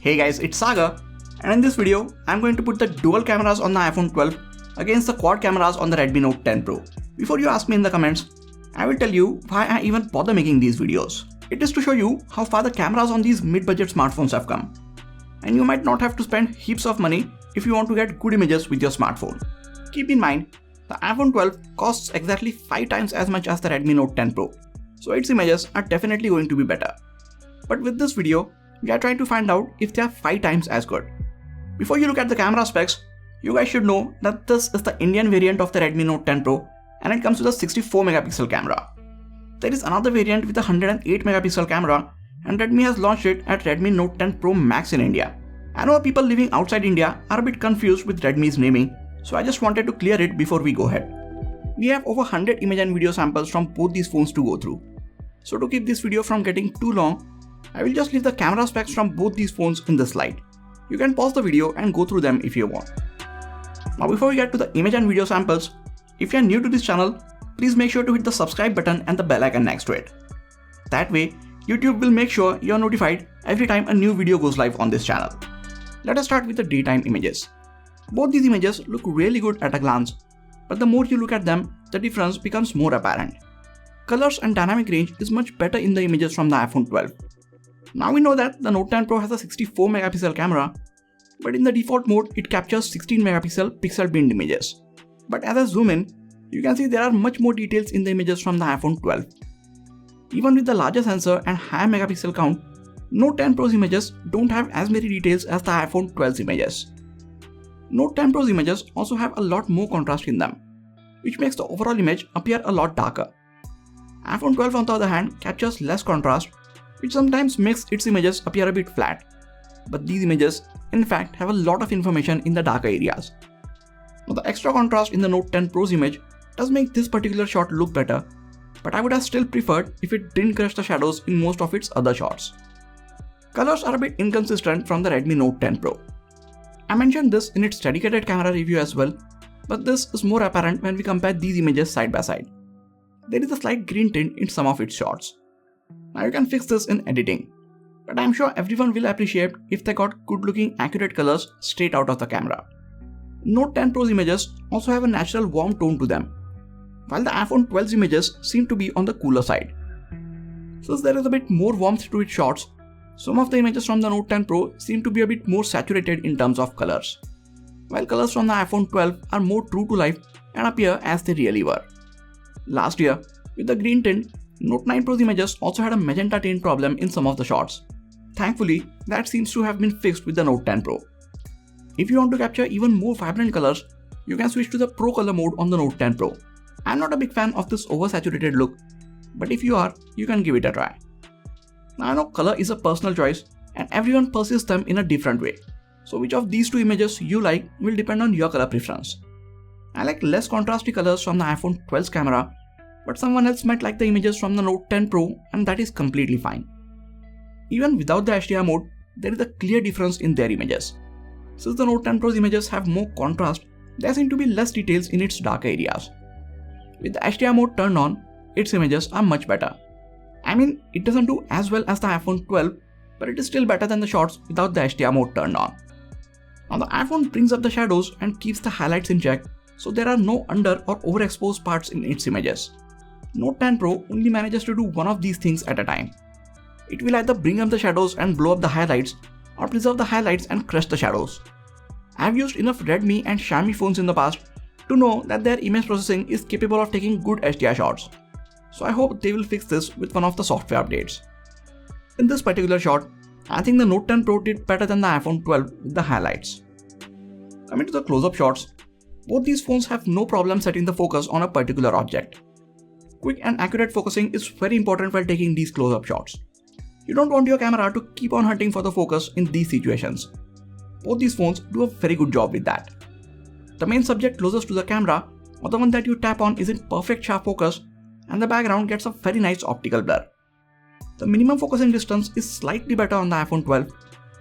Hey guys, it's Saga, and in this video, I'm going to put the dual cameras on the iPhone 12 against the quad cameras on the Redmi Note 10 Pro. Before you ask me in the comments, I will tell you why I even bother making these videos. It is to show you how far the cameras on these mid-budget smartphones have come. And you might not have to spend heaps of money if you want to get good images with your smartphone. Keep in mind, the iPhone 12 costs exactly 5 times as much as the Redmi Note 10 Pro, so its images are definitely going to be better. But with this video, we are trying to find out if they are 5 times as good. Before you look at the camera specs, you guys should know that this is the Indian variant of the Redmi Note 10 Pro and it comes with a 64 megapixel camera. There is another variant with a 108 megapixel camera and Redmi has launched it at Redmi Note 10 Pro Max in India. I know people living outside India are a bit confused with Redmi's naming, so I just wanted to clear it before we go ahead. We have over 100 image and video samples from both these phones to go through. So to keep this video from getting too long, I will just leave the camera specs from both these phones in this slide. You can pause the video and go through them if you want. Now before we get to the image and video samples, if you are new to this channel, please make sure to hit the subscribe button and the bell icon next to it. That way, YouTube will make sure you are notified every time a new video goes live on this channel. Let us start with the daytime images. Both these images look really good at a glance, but the more you look at them, the difference becomes more apparent. Colors and dynamic range is much better in the images from the iPhone 12. Now we know that the Note 10 Pro has a 64 megapixel camera, but in the default mode it captures 16 megapixel pixel binned images. But as I zoom in, you can see there are much more details in the images from the iPhone 12. Even with the larger sensor and higher megapixel count, Note 10 Pro's images don't have as many details as the iPhone 12's images. Note 10 Pro's images also have a lot more contrast in them, which makes the overall image appear a lot darker. iPhone 12 on the other hand captures less contrast, which sometimes makes its images appear a bit flat. But these images, in fact, have a lot of information in the darker areas. Now the extra contrast in the Note 10 Pro's image does make this particular shot look better, but I would have still preferred if it didn't crush the shadows in most of its other shots. Colors are a bit inconsistent from the Redmi Note 10 Pro. I mentioned this in its dedicated camera review as well, but this is more apparent when we compare these images side by side. There is a slight green tint in some of its shots. Now you can fix this in editing, but I'm sure everyone will appreciate if they got good looking accurate colors straight out of the camera. Note 10 Pro's images also have a natural warm tone to them, while the iPhone 12's images seem to be on the cooler side. Since there is a bit more warmth to its shots, some of the images from the Note 10 Pro seem to be a bit more saturated in terms of colors, while colors from the iPhone 12 are more true to life and appear as they really were. Last year, with the green tint, Note 9 Pro's images also had a magenta tint problem in some of the shots. Thankfully, that seems to have been fixed with the Note 10 Pro. If you want to capture even more vibrant colors, you can switch to the Pro Color mode on the Note 10 Pro. I'm not a big fan of this oversaturated look, but if you are, you can give it a try. Now I know color is a personal choice and everyone perceives them in a different way, so which of these two images you like will depend on your color preference. I like less contrasty colors from the iPhone 12's camera, but someone else might like the images from the Note 10 Pro and that is completely fine. Even without the HDR mode, there is a clear difference in their images. Since the Note 10 Pro's images have more contrast, there seem to be less details in its darker areas. With the HDR mode turned on, its images are much better. I mean, it doesn't do as well as the iPhone 12, but it is still better than the shots without the HDR mode turned on. Now the iPhone brings up the shadows and keeps the highlights in check, so there are no under or overexposed parts in its images. Note 10 Pro only manages to do one of these things at a time. It will either bring up the shadows and blow up the highlights, or preserve the highlights and crush the shadows. I have used enough Redmi and Xiaomi phones in the past to know that their image processing is capable of taking good HDR shots. So I hope they will fix this with one of the software updates. In this particular shot, I think the Note 10 Pro did better than the iPhone 12 with the highlights. Coming to the close-up shots, both these phones have no problem setting the focus on a particular object. Quick and accurate focusing is very important while taking these close-up shots. You don't want your camera to keep on hunting for the focus in these situations. Both these phones do a very good job with that. The main subject closest to the camera, or the one that you tap on, is in perfect sharp focus, and the background gets a very nice optical blur. The minimum focusing distance is slightly better on the iPhone 12,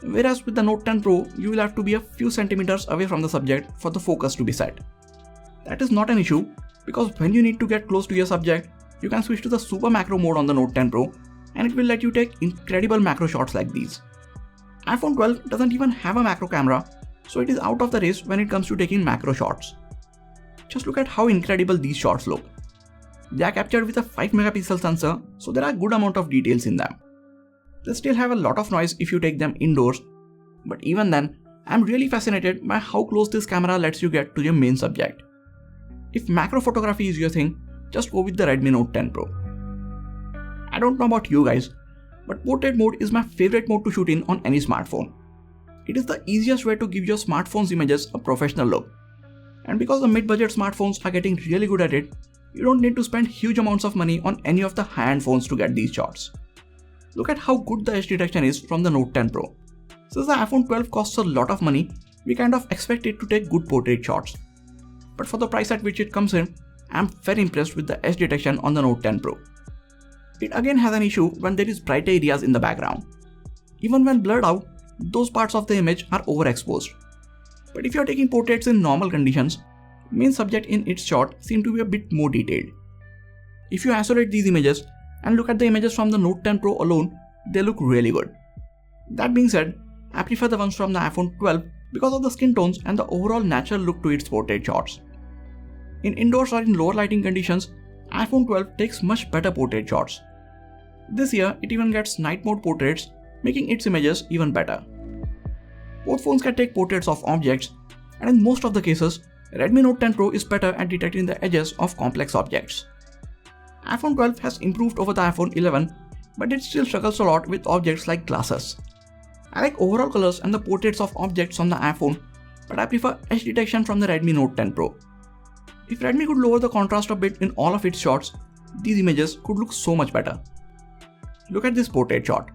whereas with the Note 10 Pro, you will have to be a few centimeters away from the subject for the focus to be set. That is not an issue, because when you need to get close to your subject, you can switch to the Super Macro mode on the Note 10 Pro, and it will let you take incredible macro shots like these. iPhone 12 doesn't even have a macro camera, so it is out of the race when it comes to taking macro shots. Just look at how incredible these shots look. They are captured with a 5 megapixel sensor, so there are a good amount of details in them. They still have a lot of noise if you take them indoors, but even then, I'm really fascinated by how close this camera lets you get to your main subject. If macro photography is your thing, just go with the Redmi Note 10 Pro. I don't know about you guys, but portrait mode is my favorite mode to shoot in on any smartphone. It is the easiest way to give your smartphone's images a professional look. And because the mid-budget smartphones are getting really good at it, you don't need to spend huge amounts of money on any of the high-end phones to get these shots. Look at how good the edge detection is from the Note 10 Pro. Since the iPhone 12 costs a lot of money, we kind of expect it to take good portrait shots. But for the price at which it comes in, I'm very impressed with the edge detection on the Note 10 Pro. It again has an issue when there is bright areas in the background. Even when blurred out, those parts of the image are overexposed. But if you are taking portraits in normal conditions, main subject in its shot seem to be a bit more detailed. If you isolate these images and look at the images from the Note 10 Pro alone, they look really good. That being said, I prefer the ones from the iPhone 12 because of the skin tones and the overall natural look to its portrait shots. In indoors or in lower lighting conditions, iPhone 12 takes much better portrait shots. This year, it even gets night mode portraits, making its images even better. Both phones can take portraits of objects, and in most of the cases, Redmi Note 10 Pro is better at detecting the edges of complex objects. iPhone 12 has improved over the iPhone 11, but it still struggles a lot with objects like glasses. I like overall colors and the portraits of objects on the iPhone, but I prefer edge detection from the Redmi Note 10 Pro. If Redmi could lower the contrast a bit in all of its shots, these images could look so much better. Look at this portrait shot.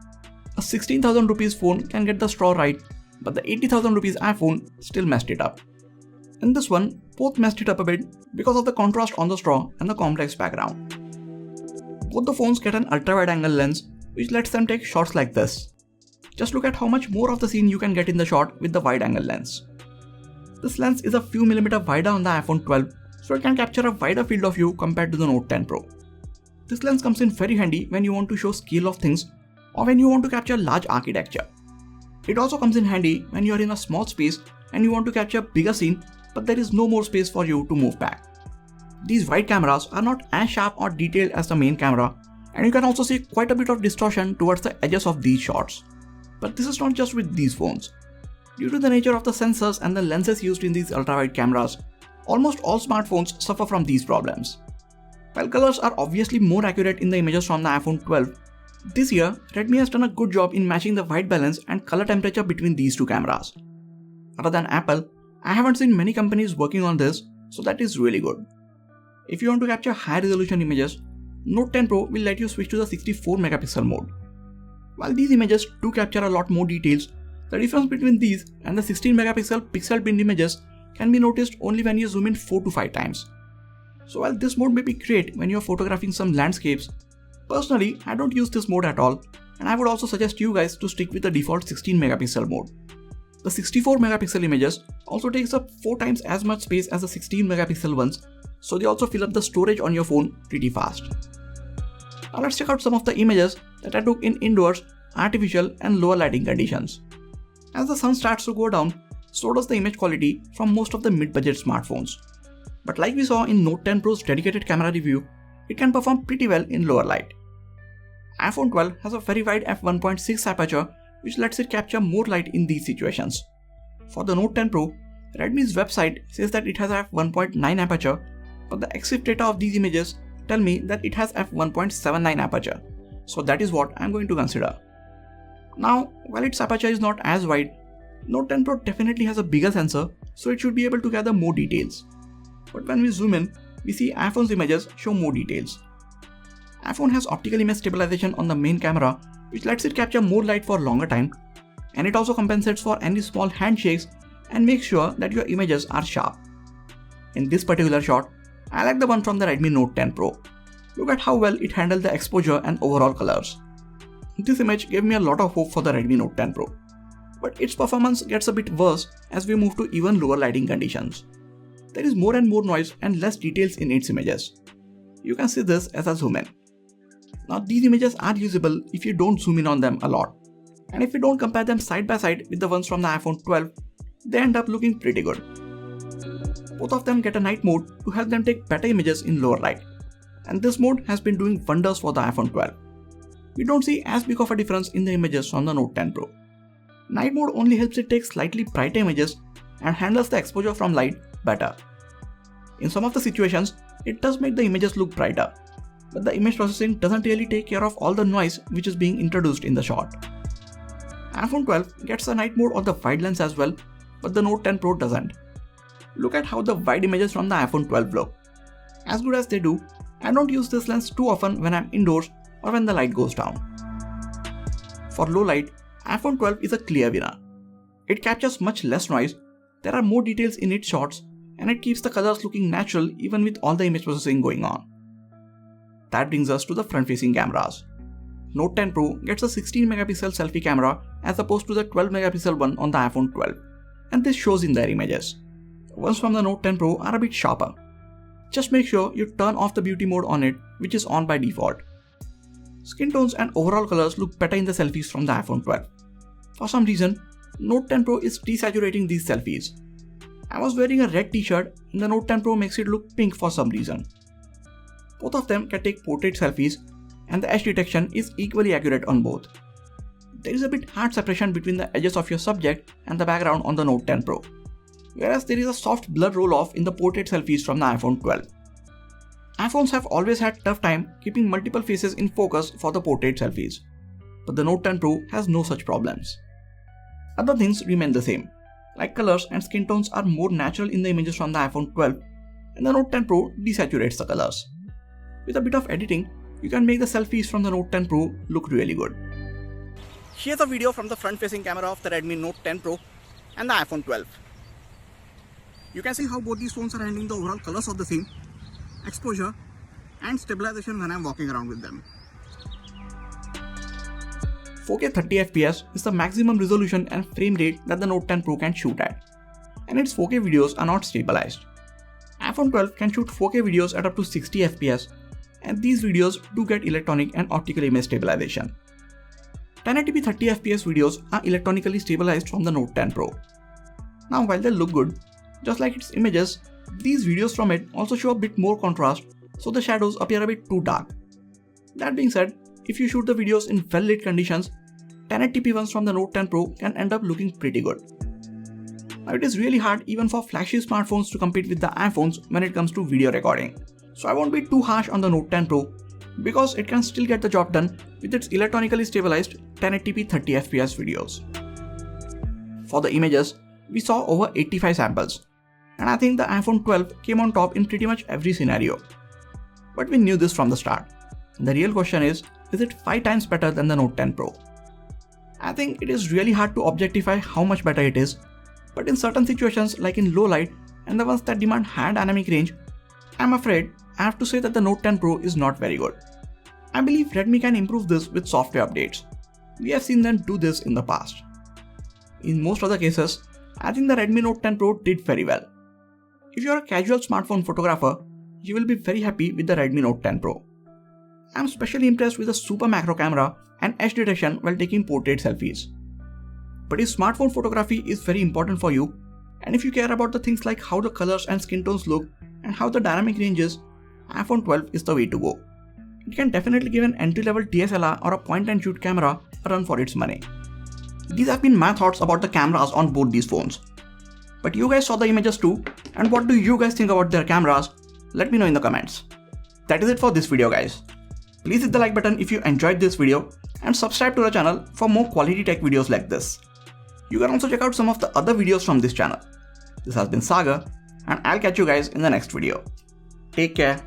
A 16,000 rupees phone can get the straw right, but the 80,000 rupees iPhone still messed it up. In this one, both messed it up a bit because of the contrast on the straw and the complex background. Both the phones get an ultra-wide angle lens, which lets them take shots like this. Just look at how much more of the scene you can get in the shot with the wide angle lens. This lens is a few millimeter wider on the iPhone 12, so it can capture a wider field of view compared to the Note 10 Pro. This lens comes in very handy when you want to show scale of things or when you want to capture large architecture. It also comes in handy when you are in a small space and you want to capture a bigger scene, but there is no more space for you to move back. These wide cameras are not as sharp or detailed as the main camera, and you can also see quite a bit of distortion towards the edges of these shots. But this is not just with these phones. Due to the nature of the sensors and the lenses used in these ultra-wide cameras, almost all smartphones suffer from these problems. While colors are obviously more accurate in the images from the iPhone 12, this year Redmi has done a good job in matching the white balance and color temperature between these two cameras. Other than Apple, I haven't seen many companies working on this, so that is really good. If you want to capture high resolution images, Note 10 Pro will let you switch to the 64 megapixel mode. While these images do capture a lot more details, the difference between these and the 16 megapixel pixel binned images can be noticed only when you zoom in 4 to 5 times. So while this mode may be great when you are photographing some landscapes, personally I don't use this mode at all, and I would also suggest you guys to stick with the default 16 megapixel mode. The 64 megapixel images also takes up 4 times as much space as the 16 megapixel ones, so they also fill up the storage on your phone pretty fast. Now let's check out some of the images that I took in indoors, artificial and lower lighting conditions. As the sun starts to go down, so does the image quality from most of the mid-budget smartphones. But like we saw in Note 10 Pro's dedicated camera review, it can perform pretty well in lower light. iPhone 12 has a very wide f1.6 aperture, which lets it capture more light in these situations. For the Note 10 Pro, Redmi's website says that it has a f1.9 aperture, but the EXIF data of these images tell me that it has f1.79 aperture, so that is what I am going to consider. Now, while its aperture is not as wide, Note 10 Pro definitely has a bigger sensor, so it should be able to gather more details. But when we zoom in, we see iPhone's images show more details. iPhone has optical image stabilization on the main camera, which lets it capture more light for longer time, and it also compensates for any small handshakes and makes sure that your images are sharp. In this particular shot, I like the one from the Redmi Note 10 Pro. Look at how well it handled the exposure and overall colors. This image gave me a lot of hope for the Redmi Note 10 Pro, but its performance gets a bit worse as we move to even lower lighting conditions. There is more and more noise and less details in its images. You can see this as I zoom in. Now these images are usable if you don't zoom in on them a lot. And if we don't compare them side by side with the ones from the iPhone 12, they end up looking pretty good. Both of them get a night mode to help them take better images in lower light, and this mode has been doing wonders for the iPhone 12. We don't see as big of a difference in the images from the Note 10 Pro. Night mode only helps it take slightly brighter images and handles the exposure from light better. In some of the situations, it does make the images look brighter, but the image processing doesn't really take care of all the noise which is being introduced in the shot. iPhone 12 gets the night mode on the wide lens as well, but the Note 10 Pro doesn't. Look at how the wide images from the iPhone 12 look. As good as they do, I don't use this lens too often when I'm indoors or when the light goes down. For low light, iPhone 12 is a clear winner. It captures much less noise, there are more details in its shots, and it keeps the colors looking natural even with all the image processing going on. That brings us to the front-facing cameras. Note 10 Pro gets a 16-megapixel selfie camera as opposed to the 12-megapixel one on the iPhone 12, and this shows in their images. Ones from the Note 10 Pro are a bit sharper. Just make sure you turn off the beauty mode on it, which is on by default. Skin tones and overall colors look better in the selfies from the iPhone 12. For some reason, Note 10 Pro is desaturating these selfies. I was wearing a red t-shirt and the Note 10 Pro makes it look pink for some reason. Both of them can take portrait selfies and the edge detection is equally accurate on both. There is a bit hard separation between the edges of your subject and the background on the Note 10 Pro, whereas there is a soft blur roll-off in the portrait selfies from the iPhone 12. iPhones have always had tough time keeping multiple faces in focus for the portrait selfies, but the Note 10 Pro has no such problems. Other things remain the same, like colors and skin tones are more natural in the images from the iPhone 12, and the Note 10 Pro desaturates the colors. With a bit of editing, you can make the selfies from the Note 10 Pro look really good. Here's a video from the front-facing camera of the Redmi Note 10 Pro and the iPhone 12. You can see how both these phones are handling the overall colors of the scene, exposure and stabilization when I'm walking around with them. 4K 30fps is the maximum resolution and frame rate that the Note 10 Pro can shoot at, and its 4K videos are not stabilized. iPhone 12 can shoot 4K videos at up to 60fps, and these videos do get electronic and optical image stabilization. 1080p 30fps videos are electronically stabilized from the Note 10 Pro. Now while they look good, just like its images, these videos from it also show a bit more contrast, so the shadows appear a bit too dark. That being said, if you shoot the videos in well-lit conditions, 1080p ones from the Note 10 Pro can end up looking pretty good. Now it is really hard even for flashy smartphones to compete with the iPhones when it comes to video recording, so I won't be too harsh on the Note 10 Pro because it can still get the job done with its electronically stabilized 1080p 30fps videos. For the images, we saw over 85 samples, and I think the iPhone 12 came on top in pretty much every scenario. But we knew this from the start. The real question is it 5 times better than the Note 10 Pro? I think it is really hard to objectify how much better it is, but in certain situations like in low light and the ones that demand high dynamic range, I'm afraid I have to say that the Note 10 Pro is not very good. I believe Redmi can improve this with software updates. We have seen them do this in the past. In most other cases, I think the Redmi Note 10 Pro did very well. If you are a casual smartphone photographer, you will be very happy with the Redmi Note 10 Pro. I am especially impressed with the super macro camera and edge detection while taking portrait selfies. But if smartphone photography is very important for you, and if you care about the things like how the colors and skin tones look and how the dynamic range is, iPhone 12 is the way to go. It can definitely give an entry-level DSLR or a point-and-shoot camera a run for its money. These have been my thoughts about the cameras on both these phones. But you guys saw the images too, and what do you guys think about their cameras? Let me know in the comments. That is it for this video guys. Please hit the like button if you enjoyed this video and subscribe to the channel for more quality tech videos like this. You can also check out some of the other videos from this channel. This has been Sagar, and I'll catch you guys in the next video. Take care.